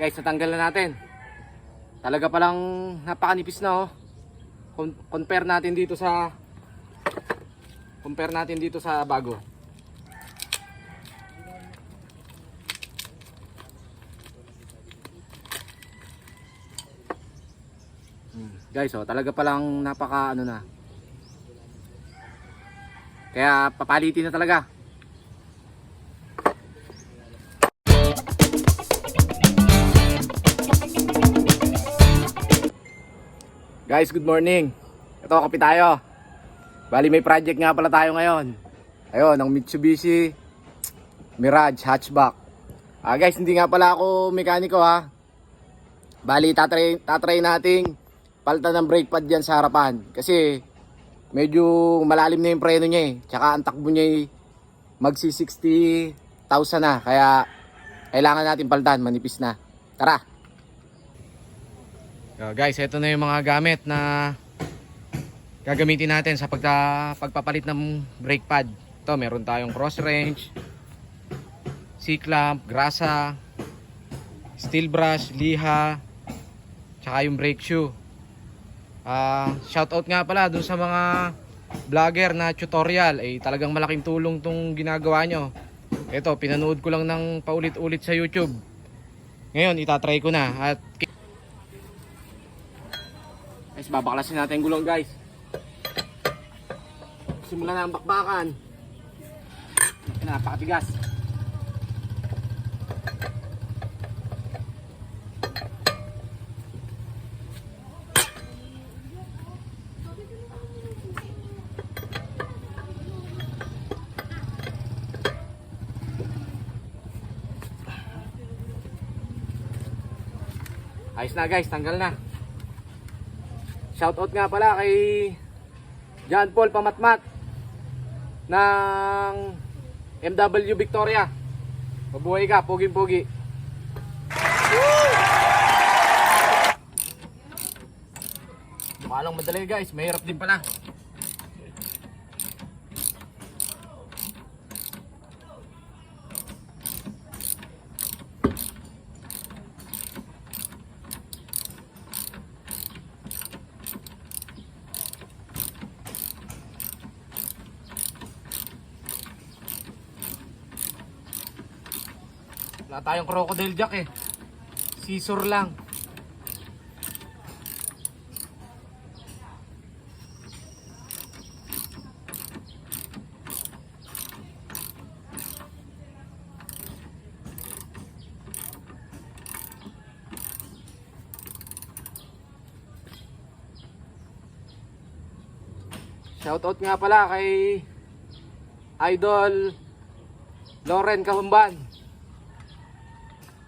Guys, natanggal na natin. Talaga palang napakanipis na oh. Compare natin dito sa bago. Guys, oh, talaga palang napaka ano na. Kaya papalitin na talaga. Guys, good morning. Ito, kape tayo. Bali, may project nga pala tayo ngayon. Ayun, ang Mitsubishi Mirage hatchback. Guys, hindi nga pala ako mekaniko ha. Bali, tatry nating palitan ng brake pad dyan sa harapan. Kasi medyo malalim na yung preno niya eh. Tsaka ang takbo niya magsi 60,000 na. Kaya kailangan natin palitan, manipis na. Tara! Guys, ito na yung mga gamit na gagamitin natin sa pagpapalit ng brake pad. Ito, meron tayong cross wrench, C-clamp, grasa, steel brush, liha, tsaka yung brake shoe. Shoutout nga pala dun sa mga vlogger na tutorial. Talagang malaking tulong tong ginagawa nyo. Ito, pinanood ko lang ng paulit-ulit sa YouTube. Ngayon, itatry ko na. At guys, babaklasin natin yung gulong guys. Simulan na ang bakbakan. Napakatigas. Ayos na guys, tanggal na. Shoutout nga pala kay John Paul Pamatmat ng MW Victoria. Mabuhay ka, pogi-pogi. Malang madali guys, mahirap din pala. Wala tayong crocodile jack eh. Scissor lang. Shoutout nga pala kay Idol Loren Kahumban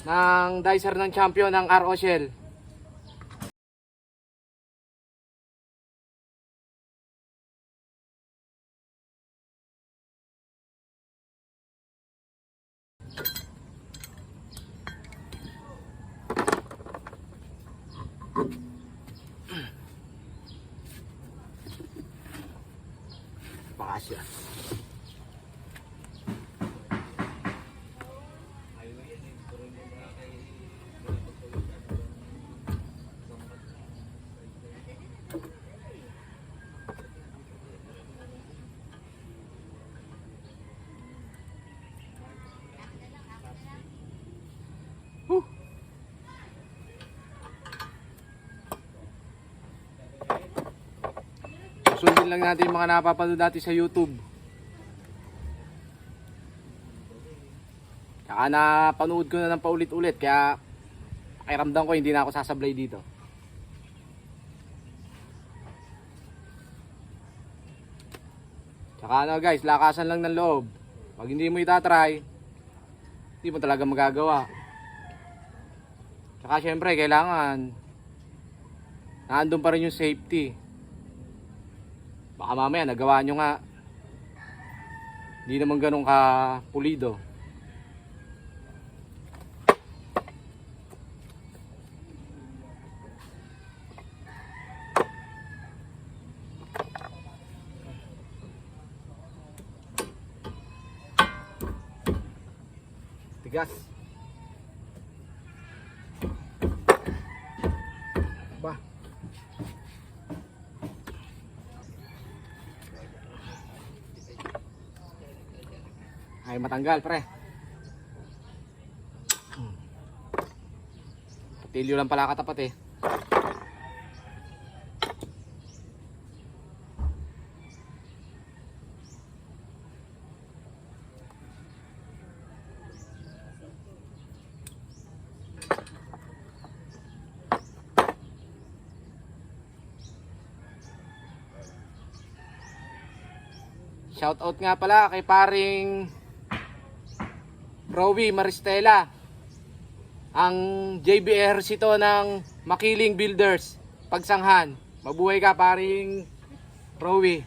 ng dicer ng champion ng RO Shell. Pakasya. Sundin lang natin yung mga napapanood natin sa YouTube. Saka napanood ko na ng paulit-ulit. Kaya pakiramdam ko hindi na ako sasablay dito. Saka ano guys, lakasan lang ng loob. Pag hindi mo itatry, hindi mo talaga magagawa. Saka syempre kailangan nandun pa rin yung safety. Baka mamaya nagawa nyo nga hindi naman ganun ka pulido. Tigas. Ay matanggal pre. Patilyo lang pala katapat eh. Shoutout nga pala kay paring Rowie Maristela, ang JBR ito ng Makiling Builders, Pagsanghan. Mabuhay ka paring Rowie.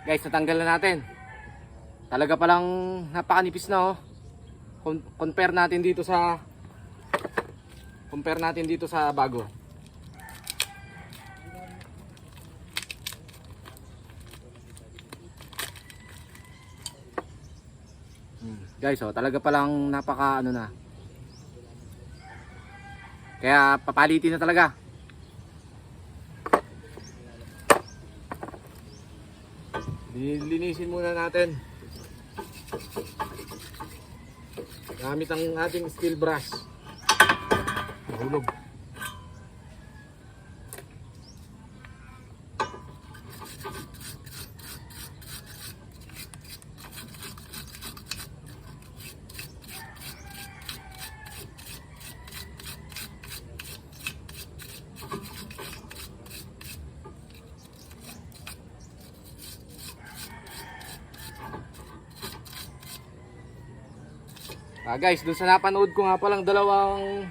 Guys, natanggal na natin. Talaga palang napakanipis na oh. Compare natin dito sa bago. Guys, oh, talaga palang napaka ano na. Kaya papalitin na talaga. Linisin muna natin gamit ang ating steel brush. Mahulog. Guys, dun sa napanood ko nga palang dalawang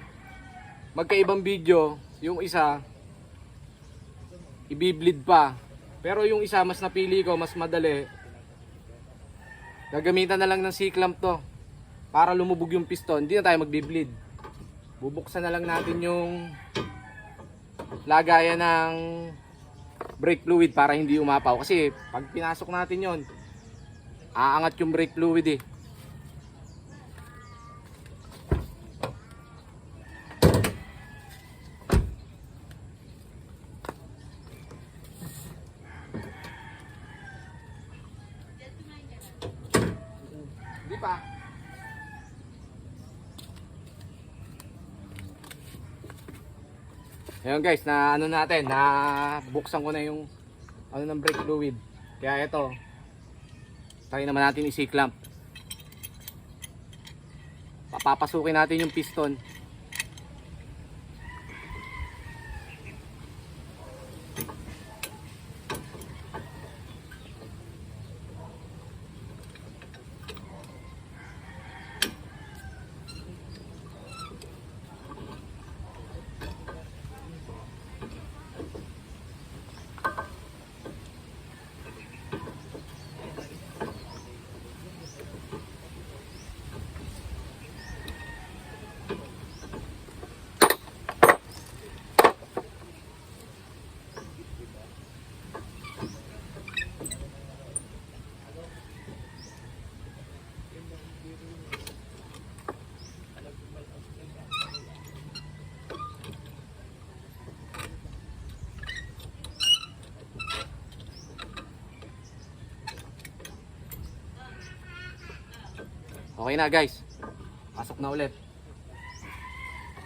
magkaibang video, yung isa i-bleed pa, pero yung isa mas napili ko, mas madali. Gagamitan na lang ng C-clamp to para lumubog yung piston, hindi na tayo magbi-bleed. Bubuksan na lang natin yung lagayan ng brake fluid para hindi umapaw, kasi pag pinasok natin yon, aangat yung brake fluid eh. Hindi pa. Ayun guys, na ano natin, na buksan ko na yung ano ng brake fluid. Kaya ito, try naman natin i-C-clamp. Papapasukin natin yung piston. Okay na guys. Pasok na ulit.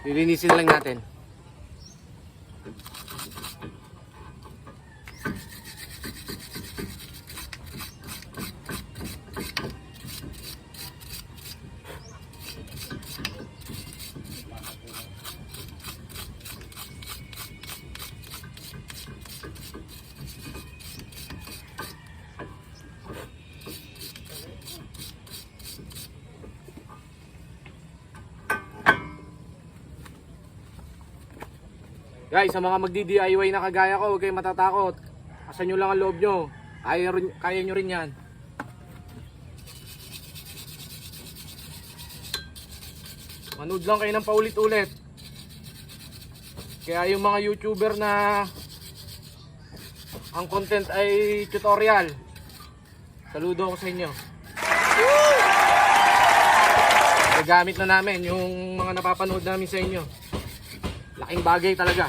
Lilinisin lang natin. Guys, sa mga magdi-DIY na kagaya ko, huwag kayong matatakot. Asan nyo lang ang loob nyo. Kaya nyo rin yan. Manood lang kayo ng paulit-ulit. Kaya yung mga YouTuber na ang content ay tutorial, saludo ako sa inyo. Gagamit na namin yung mga napapanood namin sa inyo. Laking bagay talaga.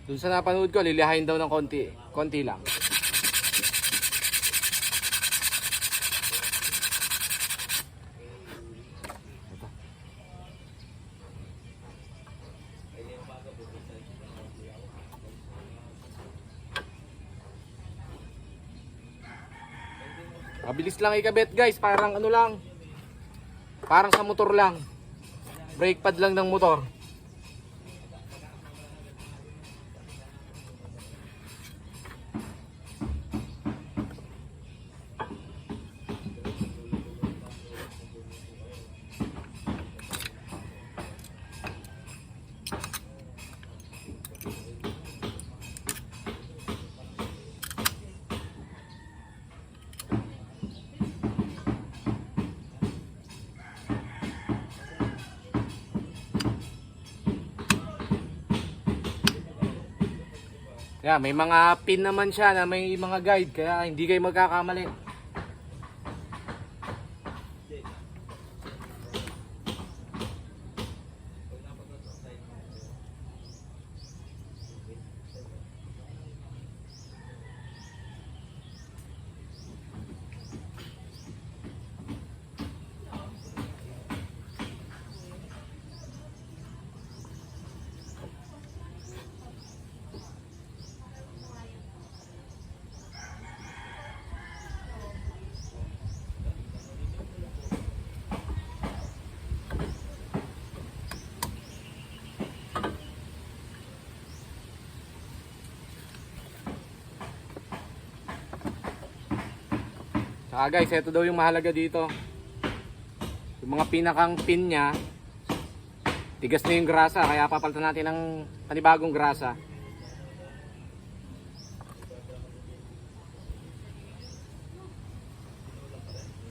Dun sa napanood ko, lilihain daw ng konti lang. Mabilis lang ikabit guys, parang ano lang. Parang sa motor lang. Brake pad lang ng motor. Yeah, may mga pin naman siya na may mga guide kaya hindi kayo magkakamali. Guys, ito daw yung mahalaga dito. Yung mga pinakang pin nya, tigas na yung grasa, kaya papalitan natin ng panibagong grasa.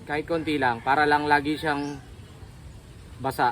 Kahit konti lang, para lang lagi siyang basa.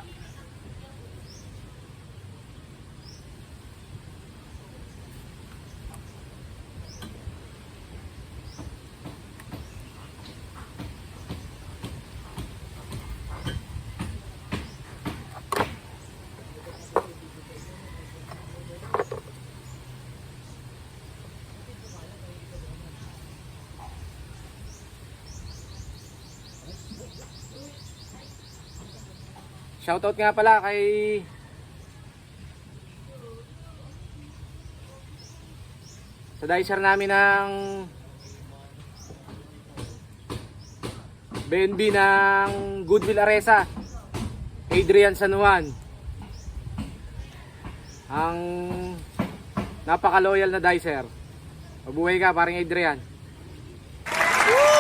Shoutout nga pala kay sa dicer namin ng BNB ng Goodwill Aresa, Adrian San Juan, ang napaka-loyal na dicer. Mabuhay ka paring Adrian. Woo!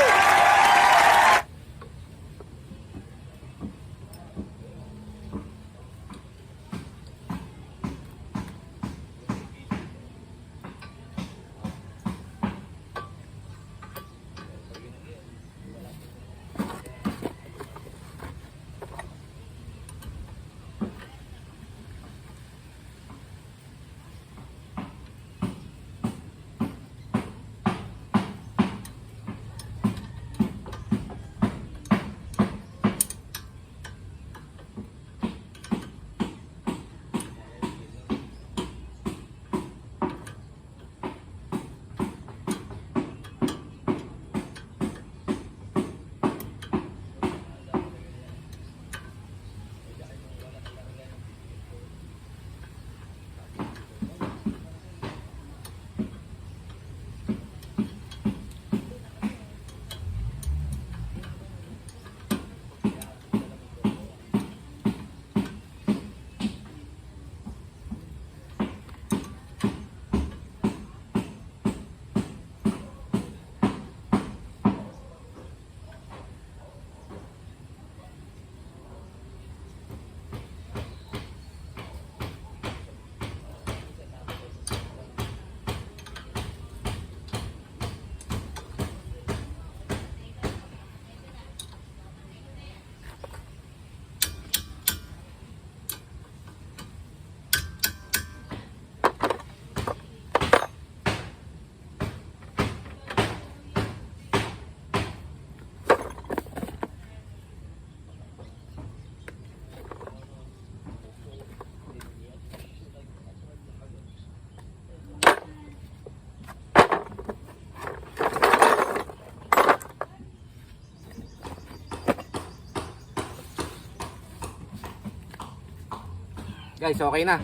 Guys, okay na.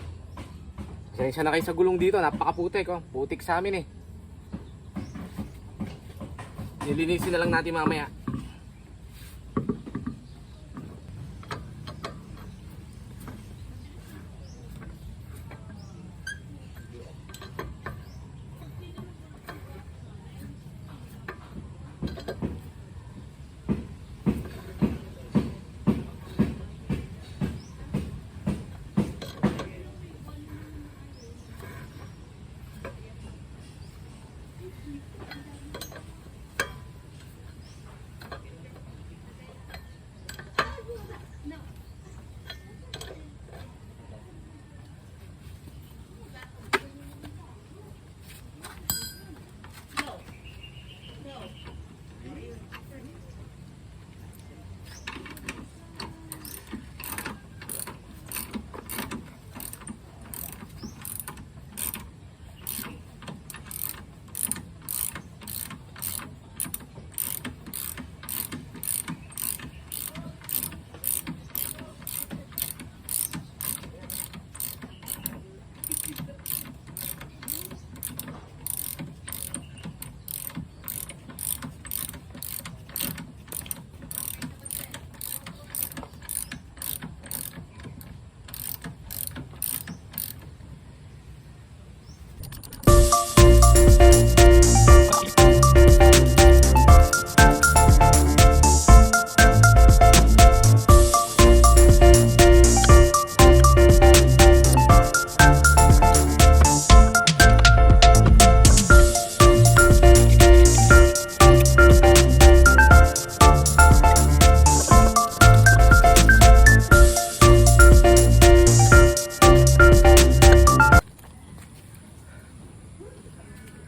Pasensya na kayo sa gulong dito, napakaputik oh. Putik sa amin eh. Nilinisin na lang natin mamaya.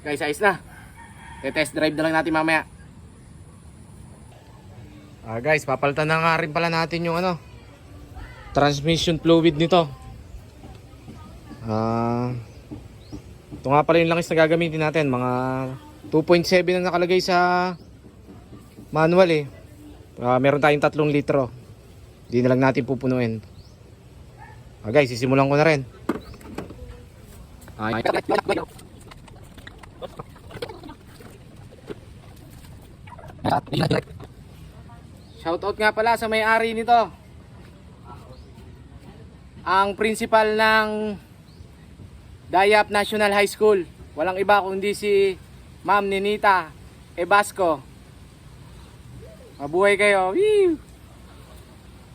Guys, ayos na. Test drive na lang natin mamaya. Guys, papalitan na nga rin pala natin yung transmission fluid nito. Ito nga pala yung langis na gagamitin natin. Mga 2.7 na nakalagay sa manual eh. Meron tayong 3 litro. Hindi na lang natin pupunuin. Guys, sisimulan ko na rin. Shoutout nga pala sa may-ari nito. Ang principal ng Dayap National High School. Walang iba kundi si Ma'am Ninita Ebasco. Mabuhay kayo. Woo!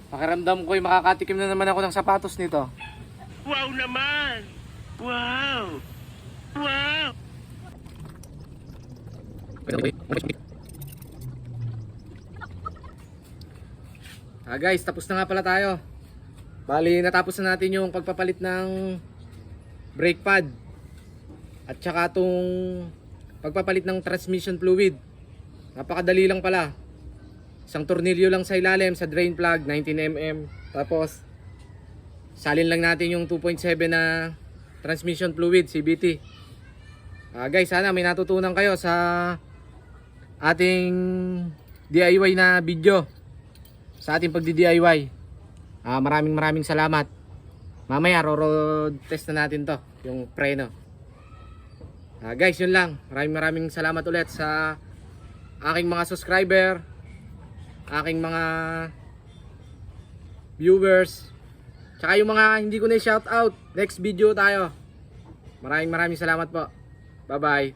Pakiramdam ko yung makakatikim na naman ako ng sapatos nito. Wow naman! Wow! Wow! Guys, tapos na nga pala tayo. Bali, natapos na natin yung pagpapalit ng brake pad at saka itong pagpapalit ng transmission fluid. Napakadali lang pala. Isang tornilyo lang sa ilalim sa drain plug, 19mm. Tapos salin lang natin yung 2.7 na transmission fluid, CVT. Guys, sana may natutunan kayo sa ating DIY na video, sa ating pagdi-DIY. Maraming salamat. Mamaya road test na natin to, yung preno. Guys, yun lang. Maraming salamat ulit sa aking mga subscriber, aking mga viewers, tsaka yung mga hindi ko na shout out. Next video tayo. Maraming salamat po. Bye bye.